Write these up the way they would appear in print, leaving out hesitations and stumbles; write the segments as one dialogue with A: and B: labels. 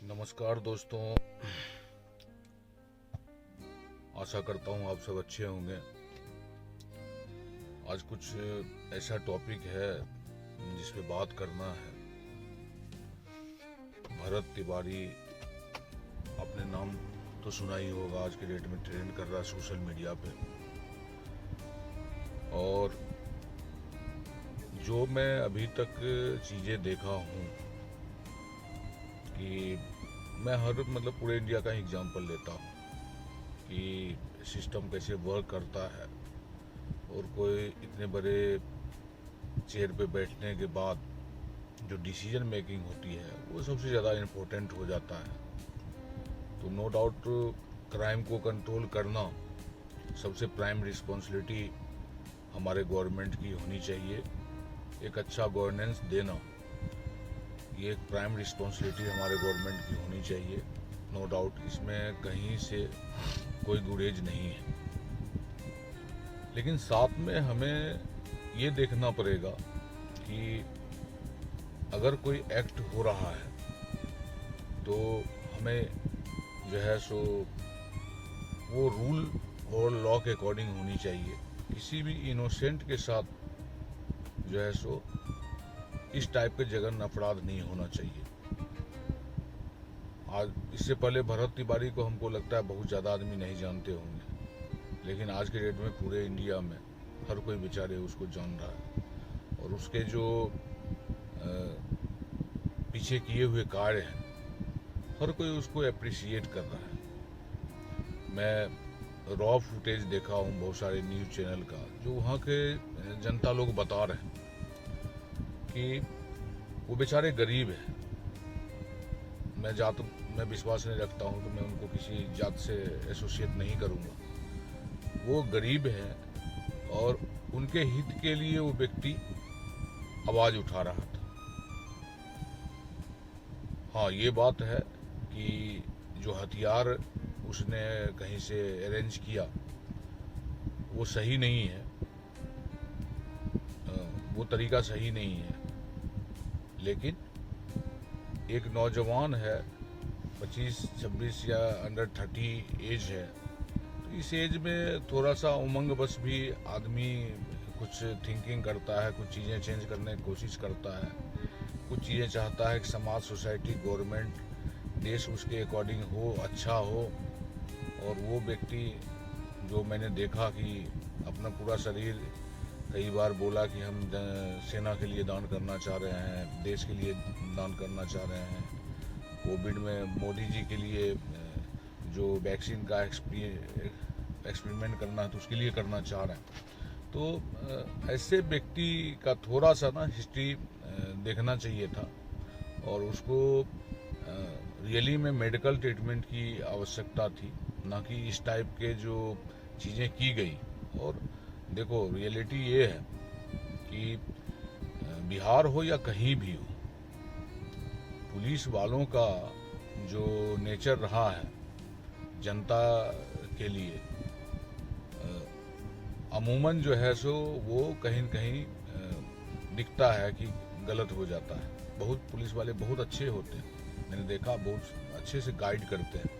A: नमस्कार दोस्तों, आशा करता हूँ आप सब अच्छे होंगे। आज कुछ ऐसा टॉपिक है जिस पे बात करना है। भरत तिवारी, आपने नाम तो सुना ही होगा, आज के डेट में ट्रेंड कर रहा है सोशल मीडिया पे। और जो मैं अभी तक चीज़ें देखा हूँ कि मैं पूरे इंडिया का एग्जांपल लेता हूँ कि सिस्टम कैसे वर्क करता है। और कोई इतने बड़े चेयर पे बैठने के बाद जो डिसीजन मेकिंग होती है वो सबसे ज़्यादा इम्पोर्टेंट हो जाता है। तो नो डाउट क्राइम को कंट्रोल करना सबसे प्राइम रिस्पॉन्सिबिलिटी हमारे गवर्नमेंट की होनी चाहिए। एक अच्छा गवर्नेंस देना ये एक प्राइम रिस्पॉन्सिबिलिटी हमारे गवर्नमेंट की होनी चाहिए। नो डाउट इसमें कहीं से कोई गुरेज नहीं है, लेकिन साथ में हमें ये देखना पड़ेगा कि अगर कोई एक्ट हो रहा है तो हमें जो है सो वो रूल और लॉ के अकॉर्डिंग होनी चाहिए। किसी भी इनोसेंट के साथ जो है सो इस टाइप के जघन्य अपराध नहीं होना चाहिए। आज इससे पहले भरत तिवारी को हमको लगता है बहुत ज़्यादा आदमी नहीं जानते होंगे, लेकिन आज के डेट में पूरे इंडिया में हर कोई बेचारे उसको जान रहा है और उसके जो पीछे किए हुए कार्य हैं हर कोई उसको अप्रिशिएट कर रहा है। मैं रॉ फुटेज देखा हूँ बहुत सारे न्यूज़ चैनल का, जो वहाँ के जनता लोग बता रहे हैं कि वो बेचारे गरीब हैं। मैं विश्वास नहीं रखता हूँ तो मैं उनको किसी जात से एसोसिएट नहीं करूँगा। वो गरीब हैं और उनके हित के लिए वो व्यक्ति आवाज़ उठा रहा था। हाँ, ये बात है कि जो हथियार उसने कहीं से अरेंज किया वो सही नहीं है, वो तरीका सही नहीं है। लेकिन एक नौजवान है, 25-26 या अंडर 30 एज है, तो इस एज में थोड़ा सा उमंग बस भी आदमी कुछ थिंकिंग करता है, कुछ चीज़ें चेंज करने की कोशिश करता है, कुछ चीज़ें चाहता है कि समाज, सोसाइटी, गवर्नमेंट, देश उसके अकॉर्डिंग हो, अच्छा हो। और वो व्यक्ति जो मैंने देखा कि अपना पूरा शरीर कई बार बोला कि हम सेना के लिए दान करना चाह रहे हैं, देश के लिए दान करना चाह रहे हैं, कोविड में मोदी जी के लिए जो वैक्सीन का एक्सपेरिमेंट करना है तो उसके लिए करना चाह रहे हैं। तो ऐसे व्यक्ति का थोड़ा सा हिस्ट्री देखना चाहिए था और उसको रियली में मेडिकल ट्रीटमेंट की आवश्यकता थी, ना कि इस टाइप के जो चीज़ें की गई। और देखो, रियलिटी ये है कि बिहार हो या कहीं भी हो, पुलिस वालों का जो नेचर रहा है जनता के लिए अमूमन जो है सो वो कहीं न कहीं दिखता है कि गलत हो जाता है। बहुत पुलिस वाले बहुत अच्छे होते हैं, मैंने देखा, बहुत अच्छे से गाइड करते हैं।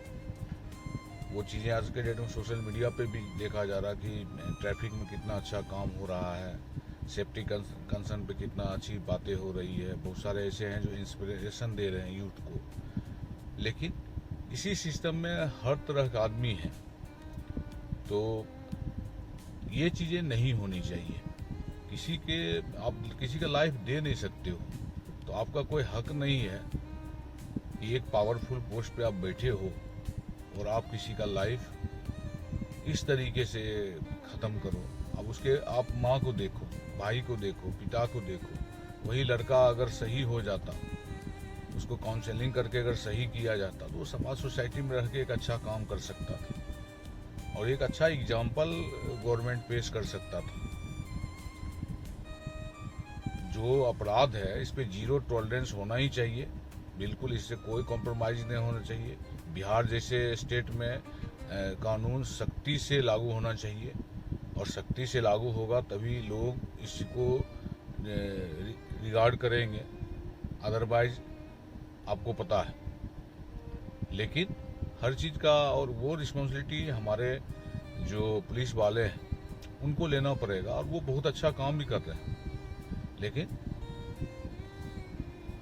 A: वो चीज़ें आज के डेट में सोशल मीडिया पे भी देखा जा रहा है कि ट्रैफिक में कितना अच्छा काम हो रहा है, सेफ्टी कंसर्न पे कितना अच्छी बातें हो रही है। बहुत सारे ऐसे हैं जो इंस्पिरेशन दे रहे हैं यूथ को। लेकिन इसी सिस्टम में हर तरह का आदमी है, तो ये चीज़ें नहीं होनी चाहिए। आप किसी का लाइफ दे नहीं सकते हो, तो आपका कोई हक नहीं है कि एक पावरफुल पोस्ट पे आप बैठे हो और आप किसी का लाइफ इस तरीके से ख़त्म करो। आप माँ को देखो, भाई को देखो, पिता को देखो। वही लड़का अगर सही हो जाता, उसको काउंसलिंग करके अगर सही किया जाता तो वो समाज, सोसाइटी में रह के एक अच्छा काम कर सकता था और एक अच्छा एग्जाम्पल गवर्नमेंट पेश कर सकता था। जो अपराध है इस पे जीरो टॉलरेंस होना ही चाहिए, बिल्कुल इससे कोई कॉम्प्रोमाइज़ नहीं होना चाहिए। बिहार जैसे स्टेट में कानून सख्ती से लागू होना चाहिए और सख्ती से लागू होगा तभी लोग इसको रिगार्ड करेंगे। अदरवाइज आपको पता है लेकिन हर चीज़ का और वो रिस्पॉन्सिबिलिटी हमारे जो पुलिस वाले हैं उनको लेना पड़ेगा, और वो बहुत अच्छा काम भी कर रहे हैं। लेकिन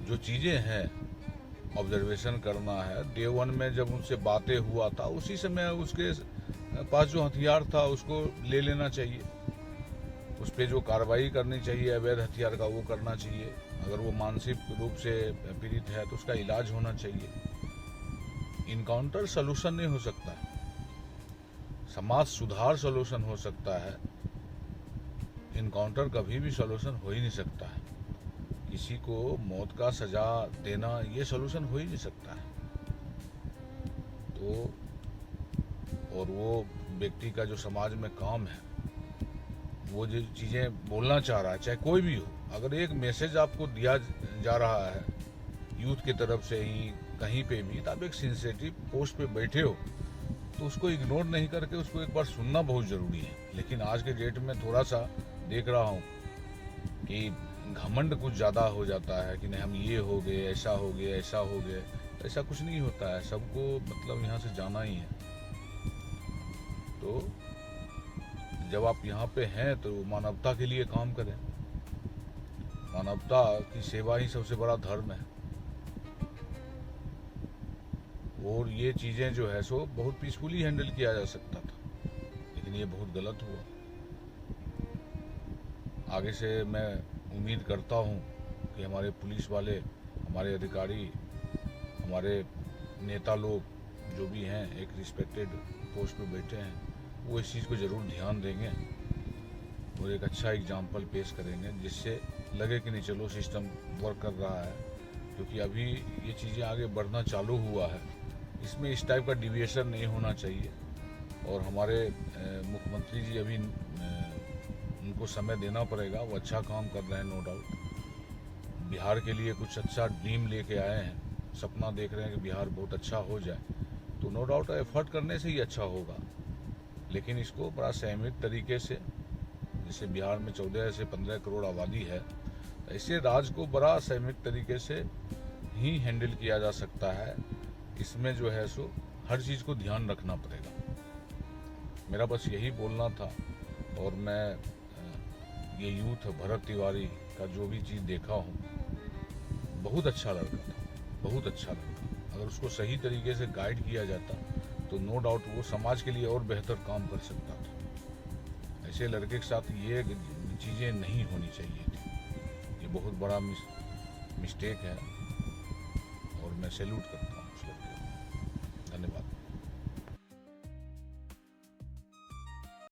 A: जो चीज़ें हैं, ऑब्जर्वेशन करना है, डे 1 में जब उनसे बातें हुआ था उसी समय उसके पास जो हथियार था उसको ले लेना चाहिए, उस पर जो कार्रवाई करनी चाहिए अवैध हथियार का वो करना चाहिए। अगर वो मानसिक रूप से पीड़ित है तो उसका इलाज होना चाहिए। इनकाउंटर सलूशन नहीं हो सकता है, समाज सुधार सलूशन हो सकता है, इनकाउंटर कभी भी सलूशन हो ही नहीं सकता है। किसी को मौत का सजा देना ये सलूशन हो ही नहीं सकता है। तो और वो व्यक्ति का जो समाज में काम है, वो जो चीज़ें बोलना चाह रहा है, चाहे कोई भी हो, अगर एक मैसेज आपको दिया जा रहा है यूथ की तरफ से ही कहीं पे भी, तो आप एक सेंसिटिव पोस्ट पे बैठे हो तो उसको इग्नोर नहीं करके उसको एक बार सुनना बहुत ज़रूरी है। लेकिन आज के डेट में थोड़ा सा देख रहा हूँ कि घमंड कुछ ज़्यादा हो जाता है कि नहीं हम ये हो गए, ऐसा हो गया, ऐसा हो गया। ऐसा कुछ नहीं होता है, सबको मतलब यहाँ से जाना ही है। तो जब आप यहाँ पे हैं तो मानवता के लिए काम करें, मानवता की सेवा ही सबसे बड़ा धर्म है। और ये चीज़ें जो है सो बहुत पीसफुली हैंडल किया जा सकता था, लेकिन ये बहुत गलत हुआ। आगे से मैं उम्मीद करता हूँ कि हमारे पुलिस वाले, हमारे अधिकारी, हमारे नेता लोग जो भी हैं एक रिस्पेक्टेड पोस्ट पे बैठे हैं, वो इस चीज़ को ज़रूर ध्यान देंगे और एक अच्छा एग्जाम्पल पेश करेंगे जिससे लगे कि नहीं चलो सिस्टम वर्क कर रहा है। क्योंकि अभी ये चीज़ें आगे बढ़ना चालू हुआ है, इसमें इस टाइप का डिविएशन नहीं होना चाहिए। और हमारे मुख्यमंत्री जी अभी उनको समय देना पड़ेगा, वो अच्छा काम कर रहे हैं नो डाउट। बिहार के लिए कुछ अच्छा ड्रीम लेके आए हैं, सपना देख रहे हैं कि बिहार बहुत अच्छा हो जाए, तो नो डाउट एफर्ट करने से ही अच्छा होगा। लेकिन इसको बड़ा संयमित तरीके से, जैसे बिहार में 14 से 15 करोड़ आबादी है, ऐसे राज्य को बड़ा संयमित तरीके से ही हैंडल किया जा सकता है। इसमें जो है सो हर चीज़ को ध्यान रखना पड़ेगा। मेरा बस यही बोलना था। और मैं ये यूथ भरत तिवारी का जो भी चीज़ देखा हूँ, बहुत अच्छा लड़का था, बहुत अच्छा लड़का। अगर उसको सही तरीके से गाइड किया जाता तो नो डाउट वो समाज के लिए और बेहतर काम कर सकता था। ऐसे लड़के के साथ ये चीज़ें नहीं होनी चाहिए थी, ये बहुत बड़ा मिस्टेक है और मैं सैल्यूट करता हूँ।